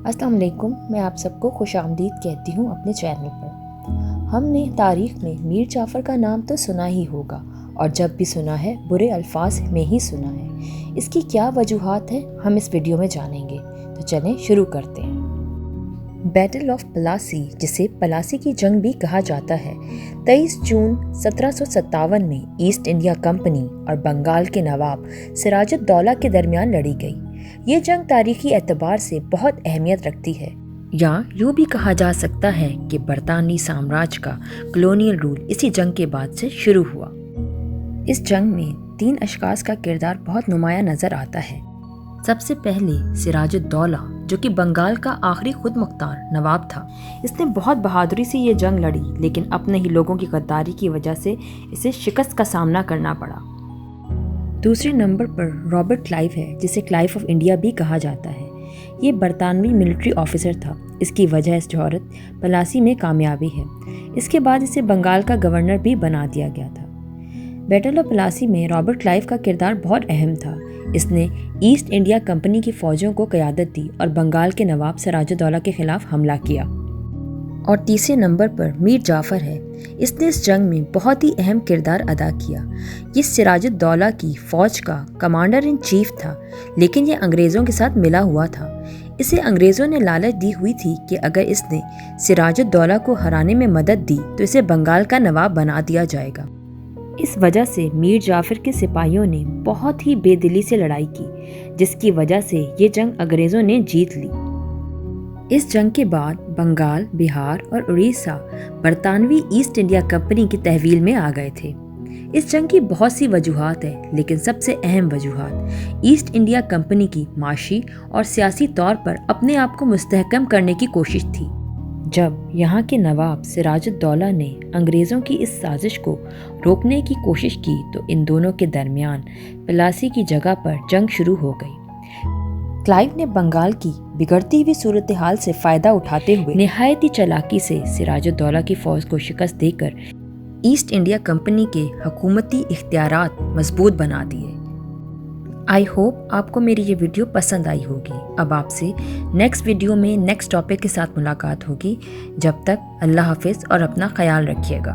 अस्सलाम वालेकुम, मैं आप सबको खुश आमदीद कहती हूँ अपने चैनल पर। हमने तारीख़ में मीर जाफ़र का नाम तो सुना ही होगा, और जब भी सुना है बुरे अल्फाज में ही सुना है। इसकी क्या वजूहात हैं हम इस वीडियो में जानेंगे, तो चलें शुरू करते हैं। बैटल ऑफ पलासी, जिसे पलासी की जंग भी कहा जाता है, 23 जून 1757 में ईस्ट इंडिया कंपनी और बंगाल के नवाब सिराजुद्दौला के दरमियान लड़ी गई। ये जंग तारीखी एतबार से बहुत अहमियत रखती है, या यूँ भी कहा जा सकता है कि बरतानवी साम्राज्य का कॉलोनियल रूल इसी जंग के बाद से शुरू हुआ। इस जंग में 3 अशखास का किरदार बहुत नुमाया नज़र आता है। सबसे पहले सिराजुद्दौला, जो कि बंगाल का आखिरी खुद मुख्तार नवाब था। इसने बहुत बहादुरी से ये जंग लड़ी, लेकिन अपने ही लोगों की गद्दारी की वजह से इसे शिकस्त का सामना करना पड़ा। दूसरे नंबर पर रॉबर्ट क्लाइव है, जिसे क्लाइव ऑफ इंडिया भी कहा जाता है। ये बरतानवी मिलिट्री ऑफिसर था। इसकी वजह इस शोहरत पलासी में कामयाबी है। इसके बाद इसे बंगाल का गवर्नर भी बना दिया गया था। बैटल ऑफ पलासी में रॉबर्ट क्लाइव का किरदार बहुत अहम था। इसने ईस्ट इंडिया कंपनी की फौजों को क़यादत दी और बंगाल के नवाब सिराजुद्दौला के खिलाफ हमला किया। और तीसरे नंबर पर मीर जाफ़र है। इसने इस जंग में बहुत ही अहम किरदार अदा किया। ये सिराजुद्दौला की फ़ौज का कमांडर इन चीफ था, लेकिन ये अंग्रेज़ों के साथ मिला हुआ था। इसे अंग्रेज़ों ने लालच दी हुई थी कि अगर इसने सिराजुद्दौला को हराने में मदद दी तो इसे बंगाल का नवाब बना दिया जाएगा। इस वजह से मीर जाफ़र के सिपाहियों ने बहुत ही बेदिली से लड़ाई की, जिसकी वजह से ये जंग अंग्रेज़ों ने जीत ली। इस जंग के बाद बंगाल, बिहार और उड़ीसा बरतानवी ईस्ट इंडिया कंपनी की तहवील में आ गए थे। इस जंग की बहुत सी वजूहात है, लेकिन सबसे अहम वजूहात ईस्ट इंडिया कंपनी की माशी और सियासी तौर पर अपने आप को मुस्तहकम करने की कोशिश थी। जब यहाँ के नवाब सिराजुद्दौला ने अंग्रेज़ों की इस साजिश को रोकने की कोशिश की, तो इन दोनों के दरमियान पलासी की जगह पर जंग शुरू हो गई। क्लाइव ने बंगाल की बिगड़ती हुई सूरत हाल से फ़ायदा उठाते हुए निहायती चालाकी से सिराजुद्दौला की फ़ौज को शिकस्त देकर ईस्ट इंडिया कंपनी के हुकूमती इख्तियारात मजबूत बना दिए। आई होप आपको मेरी ये वीडियो पसंद आई होगी। अब आपसे नेक्स्ट वीडियो में नेक्स्ट टॉपिक के साथ मुलाकात होगी। जब तक अल्लाह हाफिज़ और अपना ख्याल रखिएगा।